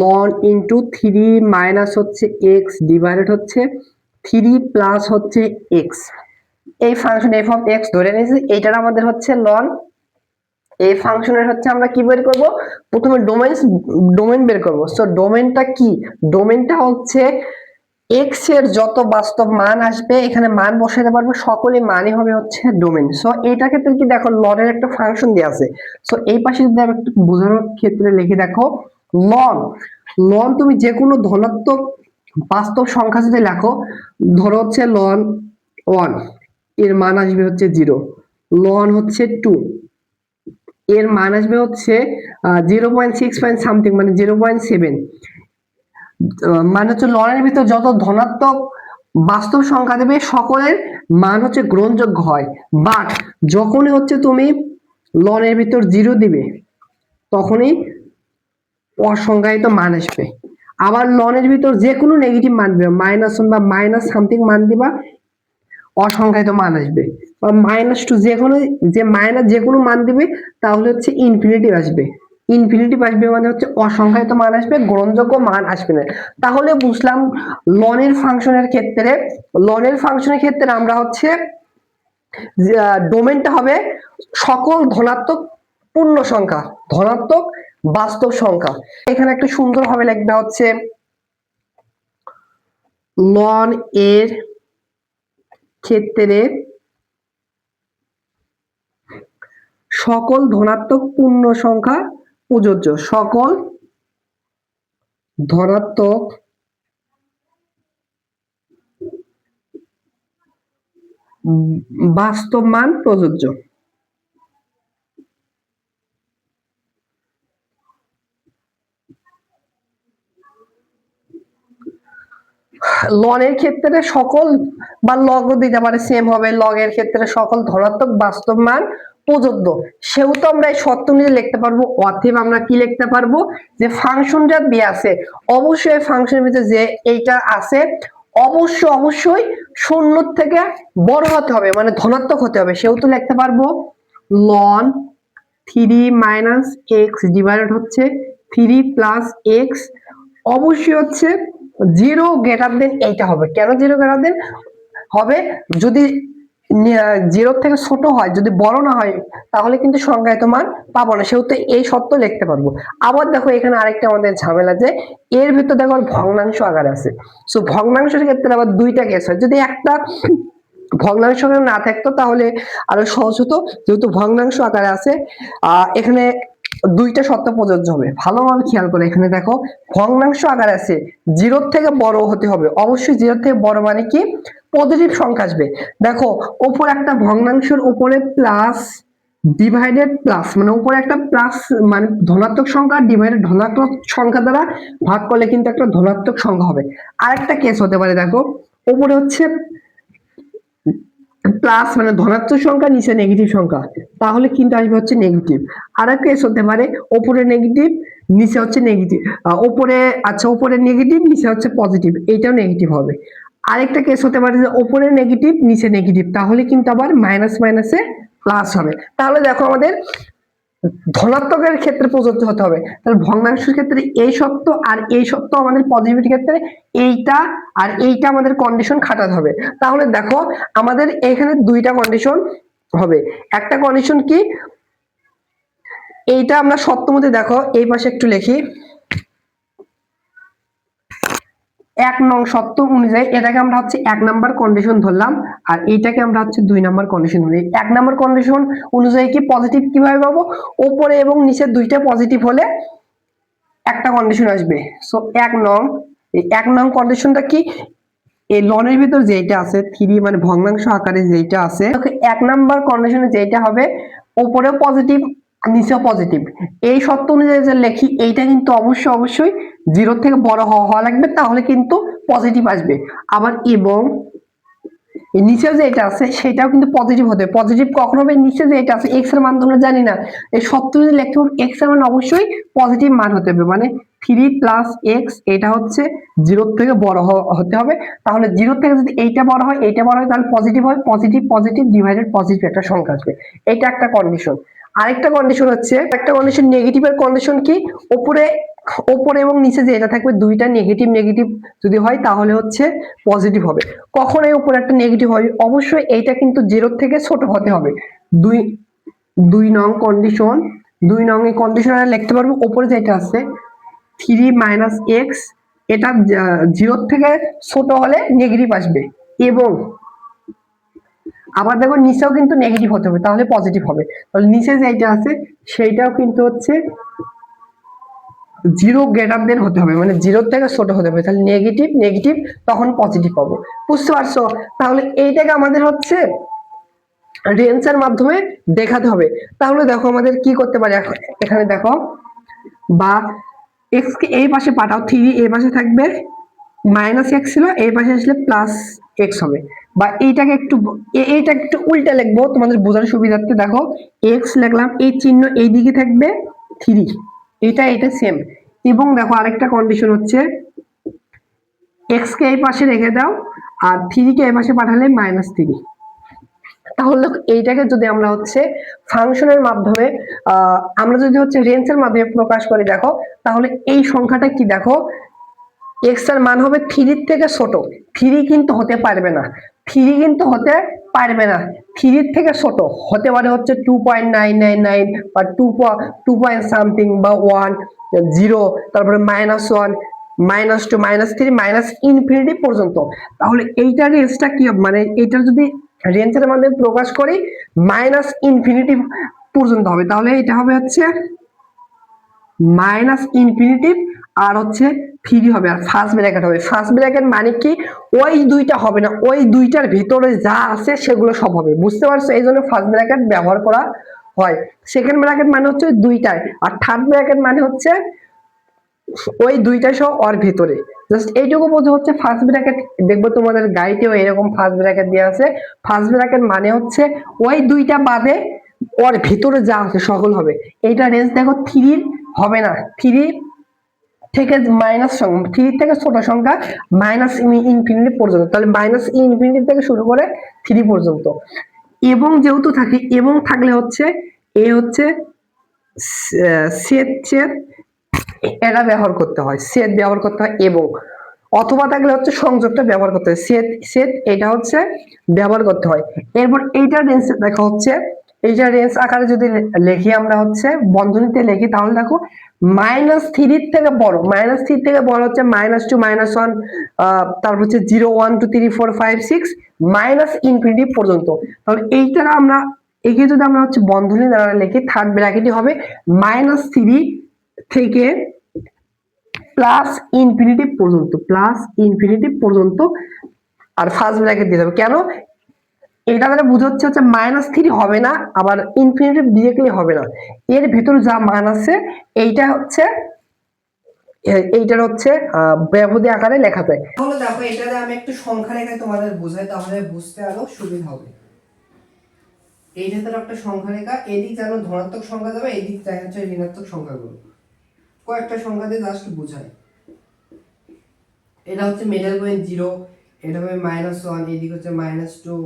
ln ইনটু 3 মাইনাস হচ্ছে x ডিভাইডেড হচ্ছে 3 প্লাস হচ্ছে x। এই ফাংশন এফ অফ এক্স ধরে নিয়েছি, এইটার আমাদের হচ্ছে লন। এই ফাংশনের হচ্ছে আমরা কি বের করব, প্রথমে ডোমেন বের করব। সো ডোমেনটা কি, ডোমেনটা হচ্ছে এক্স এর যত বাস্তব মান আসবে এখানে মান বসাতে পারবো, সকলই মানই হবে হচ্ছে ডোমেন। সো এইটার ক্ষেত্রে কি দেখো লনের একটা ফাংশন দেওয়া আছে। সো এই পাশে যদি আমি একটু বোঝানোর ক্ষেত্রে লিখে দেখো লন, লন তুমি যে কোনো ধনাত্মক বাস্তব সংখ্যা যদি লেখো, ধরো হচ্ছে লন 1 এর মান আসবে হচ্ছে 0, লন হচ্ছে 2 এর মান আসবে হচ্ছে 0.6 সামথিং মানে 0.7, মানে হচ্ছে লনের ভিতর যত ধনাত্মক বাস্তব সংখ্যা দেবে সকলের মান হচ্ছে গ্রহণযোগ্য হয়। বাট যখনই হচ্ছে তুমি লনের ভিতর 0 দিবে তখনই অসংজ্ঞায়িত মান আসবে। আবার লনের ভিতর যে কোনো নেগেটিভ মান দিবে, -1 বা মাইনাস সামথিং মান দিবা, অসংখ্যায়িত মান আসবে। বা -2 যে কোনো, যে মাইনাস যে কোনো মান দিবে তাহলে হচ্ছে ইনফিনিটিভ আসবে। ইনফিনিটিভ আসবে মানে হচ্ছে অসংখ্যায়িত মান আসবে, গ্রহণযোগ্য মান আসবে না। তাহলে বুঝলাম লনের ফাংশনের ক্ষেত্রে, লনের ফাংশনের ক্ষেত্রে আমরা হচ্ছে ডোমেনটা হবে সকল ধনাত্মক পূর্ণ সংখ্যা, ধনাত্মক বাস্তব সংখ্যা। এখানে একটা সুন্দর ভাবে লিখবা হচ্ছে লন এর ক্ষেত্রে সকল ধনাত্মক পূর্ণ সংখ্যা প্রযোজ্য, সকল ধনাত্মক বাস্তব মান প্রযোজ্য। লনের ক্ষেত্রে সকল, বা লগ দিতে পারে সেম হবে, লগের ক্ষেত্রে সকল ধনাত্মক বাস্তব মান প্রযোজ্য। সেহেতু আমরা এই শর্ত নিয়ে লিখতে পারবো, অতএব আমরা কি লিখতে পারবো যে ফাংশনটা দেয়া আছে অবশ্যই ফাংশনের ভিতরে যে এইটা আছে অবশ্যই শূন্য থেকে বড় হতে হবে, মানে ধনাত্মক হতে হবে। সেহেতু লিখতে পারবো লন 3 মাইনাস এক্স ডিভাইডেড হচ্ছে 3 প্লাস এক্স, অবশ্যই হচ্ছে 0 গ্রেটার দেন এইটা হবে। কেন 0 গ্রেটার দেন হবে, যদি 0 থেকে ছোট হয়, যদি বড় না হয় তাহলে কিন্তু সংজ্ঞায়িত মান পাবো না। সেহেতু এই শর্ত লিখতে পারবো। আবার দেখো এখানে আরেকটা আমাদের ঝামেলা, যে এর ভিতর দেখো ভগ্নাংশ আকারে আছে। সো ভগ্নাংশের ক্ষেত্রে আবার দুইটা কেস হয়, যদি একটা ভগ্নাংশ না থাকতো তাহলে আরো সহজ হতো, যেহেতু ভগ্নাংশ আকারে আছে এখানে দুইটা শর্ত প্রযোজ্য হবে। ভালোভাবে খেয়াল করে এখানে দেখো ভগ্নাংশ আকারে আছে, 0 থেকে বড় হতে হবে, অবশ্যই 0 থেকে বড় মানে কি পজিটিভ সংখ্যা আসবে। দেখো উপর একটা ভগ্নাংশের উপরে প্লাস ডিভাইডেড প্লাস, মানে উপরে একটা প্লাস মানে ধনাত্মক সংখ্যা ডিভাইডেড ধনাত্মক সংখ্যা দ্বারা ভাগ করলে কিন্তু একটা ধনাত্মক সংখ্যা হবে। আরেকটা কেস হতে পারে, দেখো উপরে হচ্ছে প্লাস মানে ধনাত্মক সংখ্যা, নিচে নেগেটিভ সংখ্যা, তাহলে কিন্তু আসবে হচ্ছে নেগেটিভ। আর একটা কেস হতে পারে উপরে নেগেটিভ নিচে হচ্ছে নেগেটিভ, উপরে আচ্ছা উপরে নেগেটিভ নিচে হচ্ছে পজিটিভ, এইটাও নেগেটিভ হবে। আরেকটা কেস হতে পারে যে উপরে নেগেটিভ নিচে নেগেটিভ, তাহলে কিন্তু আবার মাইনাস মাইনাসে প্লাস হবে। তাহলে দেখো আমাদের ধনাত্মকের ক্ষেত্রে প্রযোজ্য হতে হবে, তাহলে ভগ্নাংশের ক্ষেত্রে এই সত্য আর এই সত্য, আমাদের পজিটিভিটির ক্ষেত্রে এইটা আর এইটা আমাদের কন্ডিশন খাটাতে হবে। তাহলে দেখো আমাদের এখানে দুইটা কন্ডিশন হবে। একটা কন্ডিশন কি, এইটা আমরা সত্য মধ্যে দেখো এই পাশে একটু লিখি, 1 নং সত্য অনুযায়ী এটাকে আমরা হচ্ছে 1 নাম্বার কন্ডিশন ধরলাম, আর এইটাকে আমরা হচ্ছে 2 নাম্বার কন্ডিশন ধরি। 1 নাম্বার কন্ডিশন অনুযায়ী কি পজিটিভ কিভাবে পাবো, উপরে এবং নিচে দুইটা পজিটিভ হলে একটা কন্ডিশন আসবে। সো 1 নং, এই 1 নং কন্ডিশনটা কি, এই লনের ভিতর যেটা আছে 3 মানে ভগ্নাংশ আকারে যেটা আছে, 1 নাম্বার কন্ডিশনে যেটা হবে উপরেও পজিটিভ নিচেও পজিটিভ, এই শর্ত অনুযায়ী যে লেখি এইটা কিন্তু অবশ্যই 0 থেকে বড় হওয়া লাগবে, তাহলে কিন্তু পজিটিভ আসবে। আবার এবং নিচে যে এটা আছে সেটাও কিন্তু পজিটিভ হতে হবে। পজিটিভ কখন হবে, নিচে যে এটা আছে x এর মান তোমরা জানি না, এই শর্ত যদি লিখতে হবে x এর মান অবশ্যই পজিটিভ মান হতে হবে, মানে 3 প্লাস x এটা হচ্ছে 0 থেকে বড় হতে হবে। তাহলে 0 থেকে যদি এইটা বড় হয় এইটা বড় হয় তাহলে পজিটিভ হয়, পজিটিভ ডিভাইডেড পজিটিভ একটা সংখ্যা আসবে, এটা একটা কন্ডিশন। আরেকটা কন্ডিশন হচ্ছে, একটা কন্ডিশন নেগেটিভের কন্ডিশন কি, উপরে ওপরে এবং নিচে যে এটা থাকবে দুইটা নেগেটিভ নেগেটিভ যদি হয় তাহলে হচ্ছে পজিটিভ হবে। কখনোই উপরে একটা নেগেটিভ হবে, অবশ্যই এইটা কিন্তু 0 থেকে ছোট হতে হবে। দুই দুই নং কন্ডিশন, 2 নং এই কন্ডিশনে লিখতে পারবো উপরে যেটা আছে 3 - x, এটা 0 থেকে ছোট হলে নেগেটিভ আসবে, এবং আবার দেখো নিচেও কিন্তু নেগেটিভ হতে হবে তাহলে পজিটিভ হবে। তাহলে নিচে যেটা আছে সেইটাও কিন্তু হচ্ছে 0 হতে হবে, মানে 0 থেকে ছোট হতে হবে, তাহলে নেগেটিভ নেগেটিভ তখন পজিটিভ পাবো। বুঝতে পারছো? তাহলে এইটাকে আমাদের হচ্ছে রেঞ্জের মাধ্যমে দেখাতে হবে। তাহলে দেখো আমাদের কি করতে পারি, এখানে দেখো, বা x কে এই পাশে পাঠাও, 3 এই পাশে থাকবে, -x ছিল এই পাশে আসলে +x হবে। বা এইটাকে একটু এইটা একটু উল্টা লিখবো তোমাদের বোঝার সুবিধার্থে, দেখো x লিখলাম, এই চিহ্ন এই দিকে থাকবে 3, এটা সেম। এবং দেখো আরেকটা কন্ডিশন হচ্ছে x কে এই পাশে রেখে দাও আর 3 কে এই পাশে পাঠালে -3। তাহলে এইটাকে যদি আমরা হচ্ছে ফাংশনের মাধ্যমে আমরা যদি হচ্ছে রেঞ্জের মাধ্যমে প্রকাশ করি, দেখো তাহলে এই সংখ্যাটা কি, দেখো x এর মান হবে 3 থেকে ছোট। 3 কিন্তু হতে পারবে না, 3 কিন্তু হতে পারবে না, 3 থেকে ছোট হতে পারে হচ্ছে 2.999 বা 2 পয়েন্ট সামথিং বা 1, 0, তারপরে -1, -2, -3, ∞ পর্যন্ত। তাহলে এইটার রেঞ্জটা কি হবে, মানে এইটার যদি রেঞ্জের মাধ্যমে প্রকাশ করি ∞ পর্যন্ত হবে, তাহলে এটা হবে হচ্ছে ∞, আর হচ্ছে 3 হবে, আর ফার্স্ট ব্র্যাকেট হবে। ফার্স্ট ব্র্যাকেট মানে কি, ওই দুইটা হবে না, ওই দুইটার ভিতরে যা আছে সেগুলো সব হবে। বুঝতে পারছো? এই জন্য ফার্স্ট ব্র্যাকেট ব্যবহার করা হয়। সেকেন্ড ব্র্যাকেট মানে হচ্ছে দুইটাই, আর থার্ড ব্র্যাকেট মানে হচ্ছে ওই দুইটা সহ ওর ভিতরে। জাস্ট এইটুকু বোঝা হচ্ছে ফার্স্ট ব্র্যাকেট। দেখবো তোমাদের গাইডেও এরকম ফার্স্ট ব্র্যাকেট দেওয়া আছে। ফার্স্ট ব্র্যাকেট মানে হচ্ছে ওই দুইটা বাদে ওর ভিতরে যা আছে সকল হবে। এইটা রেঞ্জ দেখো 3 হবে না, 3 থেকে থ্রি থেকে ছোট সংখ্যা ∞ পর্যন্ত, তাহলে ∞ থেকে শুরু করে 3 পর্যন্ত। এবং যেহেতু থাকে, এবং থাকলে হচ্ছে এ হচ্ছে সেট সেট এটা ব্যবহার করতে হয়, সেট ব্যবহার করতে হয়, এবং অথবা থাকলে হচ্ছে সংযোগটা ব্যবহার করতে হয়, সেট সেট এটা হচ্ছে ব্যবহার করতে হয়। এরপর এইটা রেঞ্জ দেখা হচ্ছে, এইটা রেঞ্জ আকারে যদি লিখি আমরা হচ্ছে বন্ধনীতে লিখি, তাহলে দেখো -3 থেকে বড়, -3 থেকে বড় হচ্ছে -2, -1, তারপর হচ্ছে 0, 1, 2, 3, 4, 5, 6 ∞ পর্যন্ত। তাহলে এইটা আমরা একে যদি আমরা হচ্ছে বন্ধনী দ্বারা লিখি, থার্ড ব্র্যাকেটই হবে -3 থেকে +∞ পর্যন্ত, +∞ আর ফার্স্ট ব্র্যাকেট দিয়ে দেবো। কেন? এটা দ্বারা বোঝাচ্ছে হচ্ছে -3 হবে না, আবার ইনফিনিটিভ ডিরেক্টলি হবে না, এর ভিতরে যা মান আছে এইটা হচ্ছে এইটার হচ্ছে ব্যবধি আকারে লেখা যায়। তাহলে দেখো এটাতে আমি একটু সংখ্যা রেখে তোমাদের বোঝাই, তাহলে বুঝতে আরো সুবিধা হবে। এইটা তার একটা সংখ্যা রেখা, এদিক যেন ধনাত্মক সংখ্যা যাবে, এদিক চাই হচ্ছে ঋণাত্মক সংখ্যাগুলো। কয়েকটা সংখ্যা দিয়ে জাস্ট বুঝাই। এটা হচ্ছে মিডল পয়েন্ট 0, এটা হবে -1, এদিক হচ্ছে -2,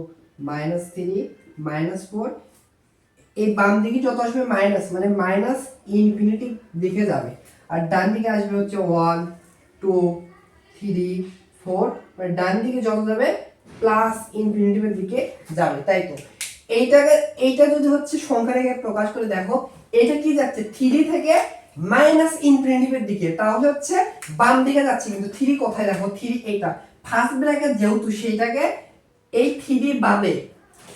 -3, -4। এই বাম দিকে যত আসবে মাইনাস, মানে ∞ দিকে যাবে, আর ডান দিকে আসবে হচ্ছে 1, 2, 3, 4, মানে ডান দিকে যত যাবে +∞ এর দিকে যাবে, তাই তো? এইটা যদি হচ্ছে সংখ্যা রেখে প্রকাশ করে দেখো, এটা কি যাচ্ছে 3 থেকে -∞ এর দিকে, তাহলে হচ্ছে বাম দিকে যাচ্ছে। কিন্তু 3 কোথায়, দেখো 3 এইটা ফার্স্ট ব্র্যাকেট যেহেতু, সেইটাকে এই 3 বাদে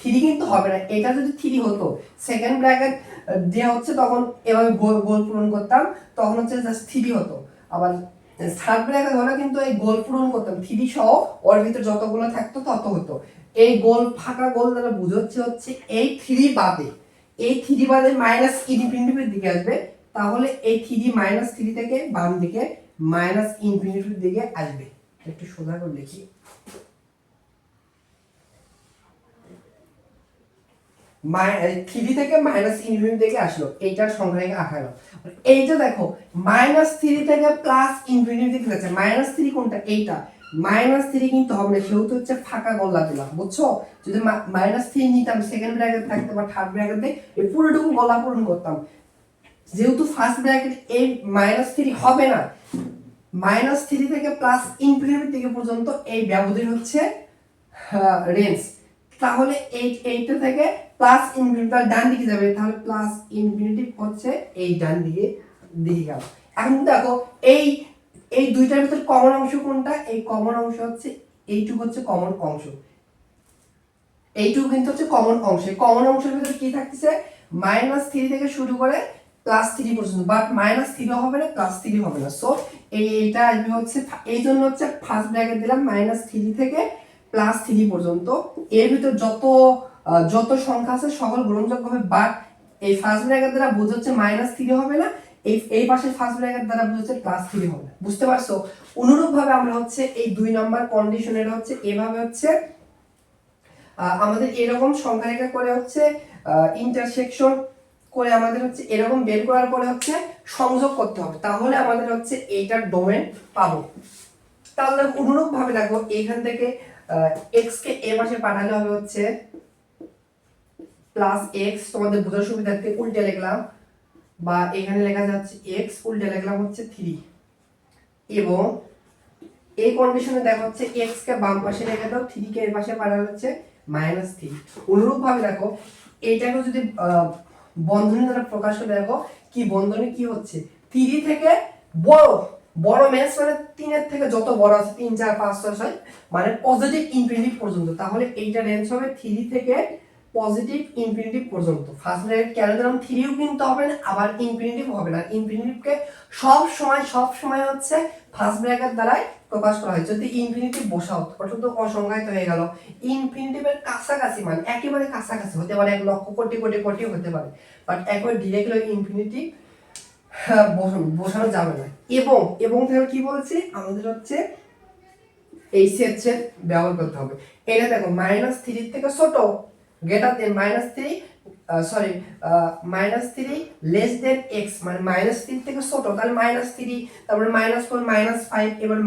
3 কিন্তু হবে না। এটা যদি 3 হতো, সেকেন্ড ব্র্যাকেট দিয়ে হচ্ছে তখন এভাবে গোল পূরণ করতাম, তখন হচ্ছে জাস্ট 3 হতো। আবার থার্ড ব্র্যাকেট হলে কিন্তু এই গোল পূরণ করতাম 3 সহ, ওর ভিতর যতগুলো থাকতো তত হতো। এই গোল, ফাঁকা গোল দ্বারা বোঝাচ্ছে হচ্ছে এই 3 বাদে, এই 3 বাদে ∞ এর দিকে আসবে, তাহলে এই 3 -3 থেকে বাম দিকে ∞ এর দিকে আসবে। একটু সোজা করে লিখি, থ্রি থেকে ∞ দিকে আসলো, এইটার সংখ্যা রেখে আঁকা গেল। এইটা দেখো -3 থেকে +∞ দিকে যাচ্ছে, -3 কোনটা, এইটা -3 কিন্তু হবে না, সেহেতু হচ্ছে ফাঁকা গোলা দিলাম, বুঝছো? যদি -3 নিতাম, সেকেন্ড ব্র্যাকেট থাকতে বা থার্ড ব্র্যাকেট দিয়ে এই পুরোটুকু গোলা পূরণ করতাম, যেহেতু ফার্স্ট ব্র্যাকেট এই -3 হবে না, -3 থেকে প্লাস ইনফিনিটি থেকে পর্যন্ত এই ব্যবধি হচ্ছে রেঞ্জ, তাহলে এইটা থেকে প্লাস ইনফিনিটি ডান দিকে যাবে, তাহলে প্লাস ইনফিনিটি হচ্ছে এই ডান দিকে গেল। এখন দেখো এই এই দুইটার ভিতর কমন অংশ কোনটা? এই কমন অংশ হচ্ছে এইটুকু, হচ্ছে কমন অংশ, এইটুকু কিন্তু হচ্ছে কমন অংশ। কমন অংশের ভিতরে কি থাকতেছে? -3 থেকে শুরু করে +3 পর্যন্ত, বাট -3 হবে না, +3 হবে না। সো এইটা আসবে হচ্ছে, এই জন্য হচ্ছে ফার্স্ট ব্র্যাকেট দিলাম -3 থেকে +3 পর্যন্ত। এর ভিতর যত সংখ্যা আছে সকল গ্রহণযোগ্য হবে, বাট এই ফার্স্ট ব্র্যাকেট দ্বারা বোঝাচ্ছে -3 হবে না, এই পাশে ফার্স্ট ব্র্যাকেট দ্বারা বোঝাচ্ছে +3 হবে না। বুঝতে পারছো? অনুরূপ ভাবে আমরা হচ্ছে এই 2 নম্বর কন্ডিশনের হচ্ছে এভাবে হচ্ছে আমাদের এরকম সংখ্যা রেখা করে হচ্ছে ইন্টারসেকশন করে আমাদের হচ্ছে এরকম বের করার পরে হচ্ছে সংযোগ করতে হবে, তাহলে আমাদের হচ্ছে এইটার ডোমেন পাবো। তাহলে অনুরূপ ভাবে দেখো, এখান থেকে x কে এ পাশে পাঠালে হবে হচ্ছে +x, তোমাদের বোঝার সুবিধার্থে উল্টে লিখলাম, বা এখানে লেখা যাচ্ছে x, উল্টে লিখলাম হচ্ছে 3, এবং এই কন্ডিশনে দেখা হচ্ছে x কে বাম পাশে রেখে দাও, 3 কে এর পাশে পাঠালে হচ্ছে -3। অনুরূপ ভাবে দেখো, এইটাকে যদি বন্ধনী দ্বারা প্রকাশ করে দেখো, কি বন্ধনী কি হচ্ছে, 3 থেকে বড় বড় ম্যাচ মানে 3 এর থেকে যত বড় আছে, 3 4 5 6 7 মানে পজিটিভ ইনফিনিটি পর্যন্ত, তাহলে এইটা রেঞ্জ হবে 3 থেকে পজিটিভ ইনফিনিটি পর্যন্ত। ফার্স্ট ব্র্যাকেট কেন দিলাম? 3ও কিন্তু হবে না, আবার ইনফিনিটিভ হবে না। ইনফিনিটিভকে সব সময় হচ্ছে ফার্স্ট ব্র্যাকেট দ্বারাই প্রকাশ করা হয়। যদি ইনফিনিটিভ বসাও ওটা তো অসংজ্ঞায়িত হয়ে গেল। ইনফিনিটিভের কাছাকাছি মানে একেবারে কাছাকাছি হতে পারে, 1 লক্ষ কোটি কোটি কোটি হতে পারে, বাট একবার ডিরেক্টলি ইনফিনিটি বসানো যাবে না। এবং তাহলে কি বলছি, আমাদের হচ্ছে এই সেট ব্যবহার করতে হবে। এটা দেখো -3 থেকে ছোট, greater than -3, sorry -3 less than x, মানে -3 থেকে ছোট, তাহলে -3, তারপরে -4 -5, এবার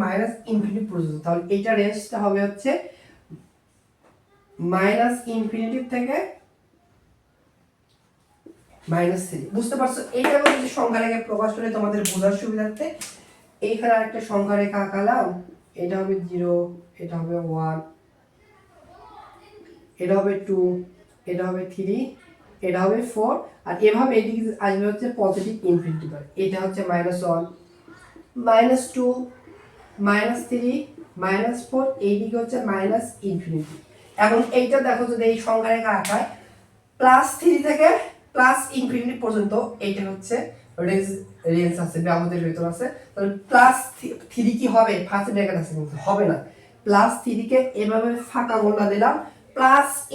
ইনফিনিটি পর্যন্ত। তাহলে এইটা রেঞ্জটা হবে হচ্ছে ইনফিনিটি থেকে -3। বুঝতে পারছো? এইটা যদি সংখ্যা রেখে প্রকাশ করে তোমাদের বোঝার সুবিধার্থে এইখানে আরেকটা সংখ্যা রেখা আঁকালাম, এটা হবে 0, এটা হবে 1, এটা হবে 2, এটা হবে 3, এটা হবে 4, আর এভাবে এদিকে আসবে হচ্ছে পজিটিভ ইনফিনিটি বার। এটা হচ্ছে -1, -2, -3, -4, এইদিকে হচ্ছে ইনফিনিটি। এখন এইটা দেখো, যদি এই সংখ্যা রেখা আঁকায় +3 থেকে ইনফিনিটি পর্যন্ত, এইটা হচ্ছে রেঞ্জ আছে, ব্যবধানের ভিতর আছে। তাহলে +3 কি হবে? ফার্স্ট ব্র্যাকেট আছে কিন্তু হবে না। +3 কে এভাবে ফাঁকা গোলা দিলাম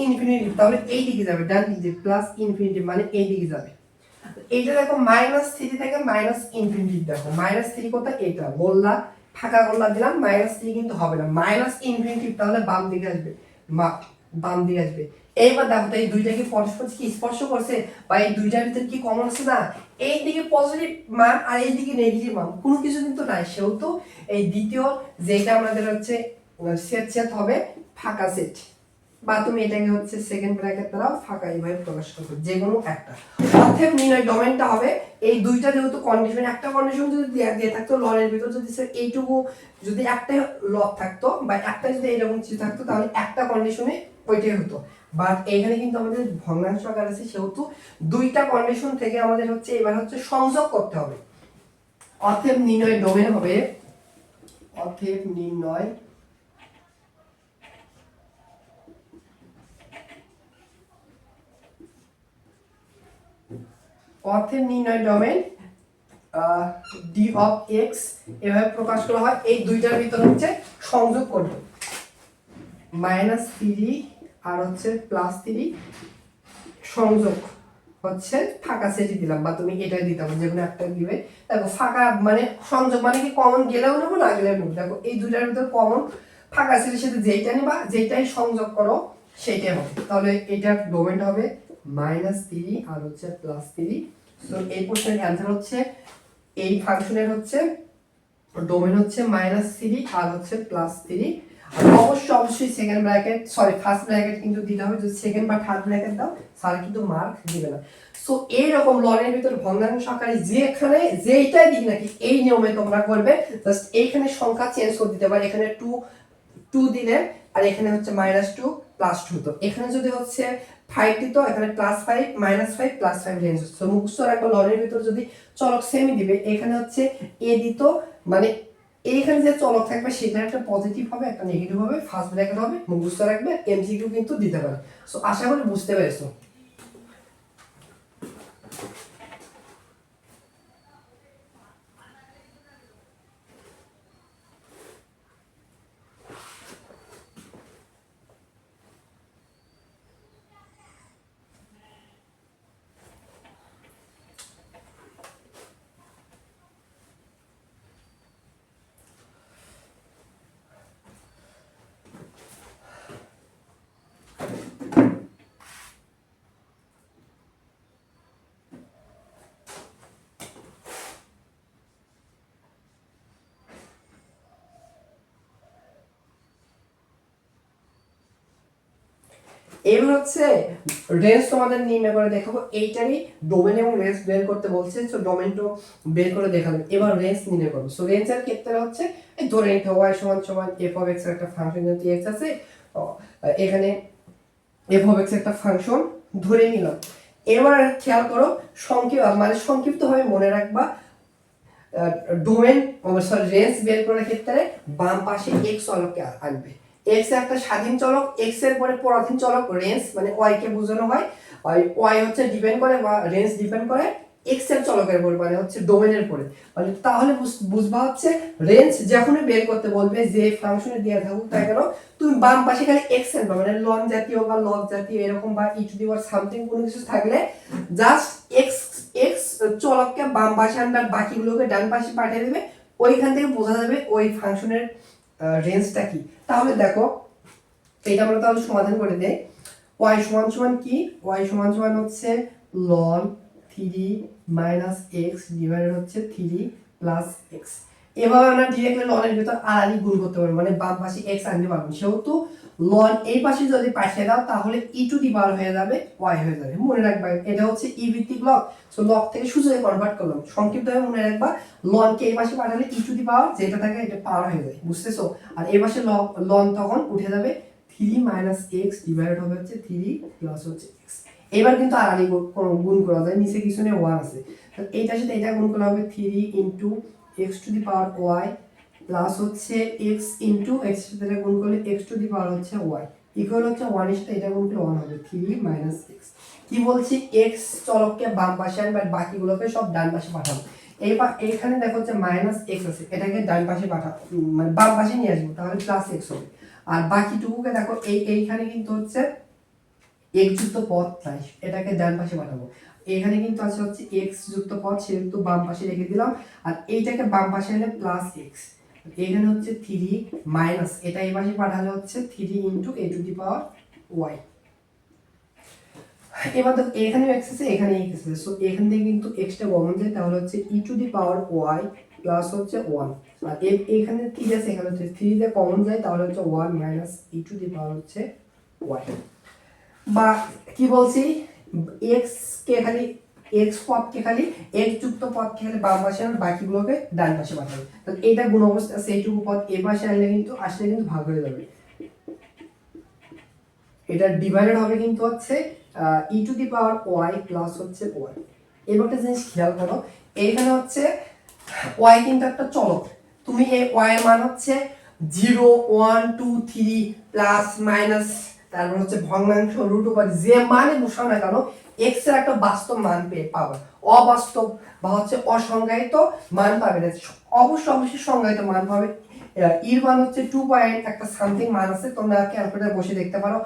ইনফিনিটি, তাহলে এই দিকে যাবে, ডান দিকে ইনফিনিটি মানে এই দিকে যাবে। এইটা দেখো -3 থেকে ইনফিনিটি, দেখো -3 কোথায়? এটা গোল্লা ফাঁকা গোল্লা দিলাম, -3 কিন্তু হবে না, ইনফিনিটি, তাহলে বাম দিকে আসবে, বাম দিকে আসবে। এইবার দেখো তো এই দুইটা কি পরস্পর কি স্পর্শ করছে, বা এই দুইটার ভিতরে কি কমন আছে? না, এই দিকে পজিটিভ মান আর এই দিকে নেগেটিভ মান কোনো কিছু কিন্তু নাই, সেহেতু এই দ্বিতীয় যেটা আমাদের হচ্ছে সেট হবে ফাঁকা সেট, বা তুমি এটাকে হচ্ছে সেকেন্ড ব্র্যাকেট দ্বারা ফাঁকা এইভাবে প্রকাশ করবে, যে কোনো একটা। অতএব নির্ণয় ডোমেনটা হবে এই দুইটা, যেহেতু কন্ডিশন, একটা কন্ডিশন যদি দিয়ে থাকতো লরের ভিতর, যদি এইটুকু যদি একটা লব থাকতো, বা একটা যদি এরকম কিছু থাকতো, তাহলে একটা কন্ডিশনে ওইটাই হতো। বাট এইখানে কিন্তু আমাদের ভগ্নাংশ আকার আছে, সেহেতু দুইটা কন্ডিশন থেকে আমাদের হচ্ছে এবার হচ্ছে সংযোগ করতে হবে। অতএব নির্ণয় ডোমেন হবে, অতএব নির্ণয় ডোমেন d of x এভাবে প্রকাশ করা হয়। এই দুইটার ভিতর হচ্ছে সংযোগ করবে, -3 আর হচ্ছে +3 সংযোগ হচ্ছে ফাঁকা সেটই দিলাম, বা তুমি এটাই দিতে পারো, যেকোনো একটা দিবে। দেখো ফাঁকা মানে সংযোগ মানে কি, কমন গেলেও নেবো না গেলেও নেবো। দেখো এই দুইটার ভিতর কমন ফাঁকা সেটের সাথে যেইটা নিবা, যেইটাই সংযোগ করো সেইটাই হবে। তাহলে এটার ডোমেন হবে -3 আর হচ্ছে +3। সো এই প্রশ্নের অ্যান্সার হচ্ছে এই ফাংশনের হচ্ছে ডোমেন হচ্ছে -3 আর হচ্ছে +3, অবশ্যই সেকেন্ড ব্র্যাকেট ফার্স্ট ব্র্যাকেট কিন্তু দিতে হবে। যদি সেকেন্ড বা থার্ড ব্র্যাকেট দাও স্যার কিন্তু মার্ক দিবে না। সো এইরকম লনের ভিতর ভগ্নাংশ আকারে যেখানে যেইটাই দিই নাকি এই নিয়মে তোমরা করবে। জাস্ট এইখানে সংখ্যা চেঞ্জ করে দিতে পারে, এখানে 2 দিলে আর এখানে হচ্ছে -2 +2, তো এখানে যদি হচ্ছে 5 দিত, এখানে +5 -5 +5 রেঞ্জ। সো মুখস্থ রাখবা লনের ভিতর যদি চলক সেমই দিবে, এখানে হচ্ছে এ দিত, মানে এইখানে যে চলক থাকবে সেটা একটা পজিটিভ হবে একটা নেগেটিভ হবে, ফার্স্ট ব্র্যাকেট হবে, মুখস্থ রাখবে। এমসিকিউ কিন্তু দিতে পারে। সো আশা করি বুঝতে পেরেছো। এবার হচ্ছে রেঞ্জ তোমাদের নির্ণয় করে দেখাবো। এইটারই ডোমেন এবং রেঞ্জ বের করতে বলছে। সো ডোমেনটা বের করে দেখাবেন। এবার রেঞ্জ নির্ণয় করবো। সো রেঞ্জের ক্ষেত্রে হচ্ছে এই ধরে নিতে y সমান f of x এর একটা ফাংশন যদি x আছে, এখানে f of x একটা ফাংশন ধরে নিলাম। এবার খেয়াল করো, সংক্ষিপ্তভাবে মনে রাখবা, ডোমেন রেঞ্জ বের করার ক্ষেত্রে বাম পাশে x চলককে আনবে। x একটা স্বাধীন চলক, x এর পরে পরাধীন চলক রেঞ্জ মানে y কে বোঝানো হয়। y হচ্ছে ডিপেন্ড করে বা রেঞ্জ ডিপেন্ড করে x এর চলকের উপর, মানে হচ্ছে ডোমেনের উপরে। মানে তাহলে বুঝবা হচ্ছে রেঞ্জ যখনই বের করতে বলবে যে ফাংশনে দেয়া থাকুক তাই কেন, তুমি বাম পাশে খালি x এর মানে লন জাতীয় বা লগ জাতীয় এরকম বা ই টু দি পাওয়ার সামথিং কোনো কিছু থাকলে জাস্ট x চলককে বাম পাশে আনবে, বাকিগুলোকে ডান পাশে পাঠিয়ে দেবে। ওইখান থেকে বোঝা যাবে ওই ফাংশনের রেঞ্জটা কি। তাহলে দেখো এটা আমরা তাহলে সমাধান করে দেই। y সমান কি, y সমান হচ্ছে ln 3 - x ডিভাইডেড হচ্ছে 3 + x। এভাবে আমরা ডিরেক্টলি লনের ভিতর আড়াআড়ি গুণ করতে পারবো, মানে বাম পাশে x আনতে পারবো। সেহেতু লন এই পাশে যদি পাঠিয়ে দাও তাহলে e টু দি পাওয়ার হয়ে যাবে y হয়ে যাবে। মনে রাখবা এটা হচ্ছে e ভিত্তিক লগ। সো লগ থেকে সূচকে কনভার্ট করলাম। সংক্ষিপ্তভাবে মনে রাখবা, লন কে এই পাশে পাঠালে e টু দি পাওয়ার যেটা থাকে এটা পাওয়ার হয়ে যায়, বুঝতেছো? আর এই পাশে লন তখন উঠে যাবে 3 - x ডিভাইডেড হবে হচ্ছে 3 প্লাস হচ্ছে x। এবার কিন্তু আড়াআড়ি গুণ করা যায়, নিচে কিছু নেই 1 আছে, তো এইটার সাথে এটা গুণ করা হবে 3 x two the power y plus হচ্ছে x ইনটু x এর সাথে গুণ করলে x টু দি পাওয়ার হচ্ছে y ইকুয়াল হচ্ছে 1 এর সাথে এটা গুণ করলে 1 হবে 3 - x। কি বলছি, x চলককে বাম পাশে আনবে আর বাকিগুলোকে সব ডান পাশে পাঠাবো। এইবার এখানে দেখো হচ্ছে -x আছে, এটাকে ডান পাশে পাঠাবো, মানে বাম পাশে নিয়ে আসবো, তাহলে +x হবে। আর বাকিটুকুকে দেখো এইখানে কিন্তু হচ্ছে x যুক্ত পদ তাই এটাকে ডান পাশে পাঠাবো। এখানে কিন্তু আছে হচ্ছে x যুক্ত পদ, সেহেতু বাম পাশে রেখে দিলাম। আর এইটাকে বাম পাশে এনে +x, এখানে হচ্ছে 3 মাইনাস এটা এই পাশে পাঠালে হচ্ছে 3 a to the power y। এবার দেখো এখানে x আছে এখানে x আছে, সো এখান থেকে কিন্তু x টা কমন যায়, তাহলে হচ্ছে e two the power y plus হচ্ছে 1। আর এখানে 3 আছে এখানে হচ্ছে 3 তে কমন যায়, তাহলে হচ্ছে 1 minus e two the power হচ্ছে y। বা কি বলছি, x কে খালি x পদকে খালি x যুক্ত পদকে খালি বাম পাশে আর বাকিগুলোকে ডান পাশে পাঠাবে। তাহলে এটা গুণ অবস্থা আছে, এইটুকু পদ এই পাশে আনলে কিন্তু আসলে কিন্তু ভাগ হয়ে যাবে। এটা ডিভাইডেড হবে কিন্তু হচ্ছে e two the power y plus হচ্ছে y। এবার একটা জিনিস খেয়াল করো, এইখানে হচ্ছে y কিন্তু একটা চলক, তুমি এই y এর মান হচ্ছে 0 1 2 3 প্লাস মাইনাস তারপর হচ্ছে ভগ্নাংশ রুট ওভার যে মানে বসাও না কেন x এর একটা বাস্তব মান পাবে। অবাস্তব বা হচ্ছে অসংজ্ঞায়িত মান পাবে না, অবশ্যই সংজ্ঞায়িত মান পাবে। এর মান হচ্ছে 2 পয়েন্ট একটা সামথিং মান আছে, তোমরা ক্যালকুলেটরে বসে দেখতে পারো।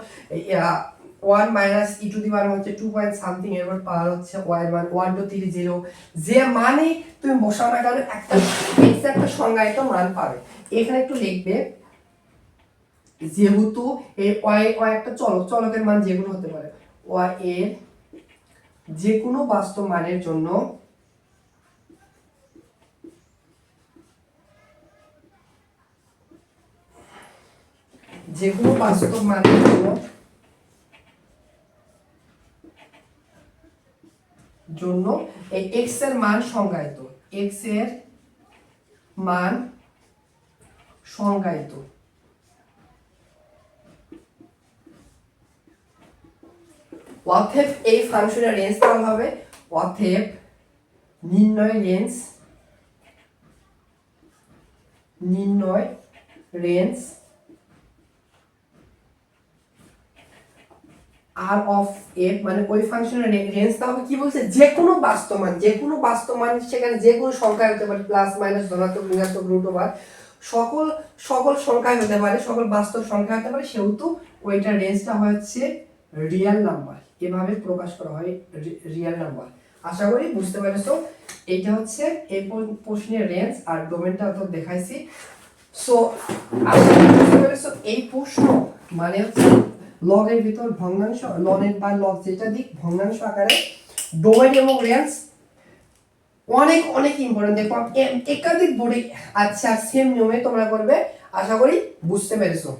1 minus e two the power হচ্ছে 2 পয়েন্ট সামথিং, এর পাওয়ার হচ্ছে y এর মান 1230। যে মানে তুমি বসাও না কেন একটা x এর একটা সংজ্ঞায়িত মান পাবে। এখানে একটু লিখবে, যেহেতু এই y একটা চলকের মান যেকোনো হতে পারে, y এর যে কোনো বাস্তব মানের জন্য যে কোনো বাস্তব মানের জন্য এই x এর মান সংজ্ঞায়িত, x এর মান সংজ্ঞায়িত। অতএব এই ফাংশনের রেঞ্জ দেওয়া হবে, অতএব নির্ণয় রেঞ্জ আর অফ এফ, মানে ওই ফাংশনের রেঞ্জ দেওয়া হবে কি বলছে, যে কোনো বাস্তব মান, সেখানে যে কোনো সংখ্যা হতে পারে, প্লাস মাইনাস ধনাত্মক ঋণাত্মক রুট ওভার সকল সংখ্যা হতে পারে, সকল বাস্তব সংখ্যা হতে পারে, সেহেতু ওইটার রেঞ্জটা হচ্ছে রিয়েল নাম্বার, এভাবে প্রকাশ করা হয় রিয়েল নাম্বার। আশা করি বুঝতে পেরেছো। এইটা হচ্ছে এই প্রশ্নের রেঞ্জ আর ডোমেনটা তো দেখাইছি। সো আশা করি বুঝতে পেরেছো। এই প্রশ্ন মানে হচ্ছে লগের ভিতর ভগ্নাংশ, লনের বা লগ যেটা দিক ভগ্নাংশ আকারে ডোমেন এবং রেঞ্জ অনেক ইম্পর্টেন্ট। দেখো একাধিক বোর্ডে আচ্ছা সেম নিয়মে তোমরা করবে, আশা করি বুঝতে পেরেছো।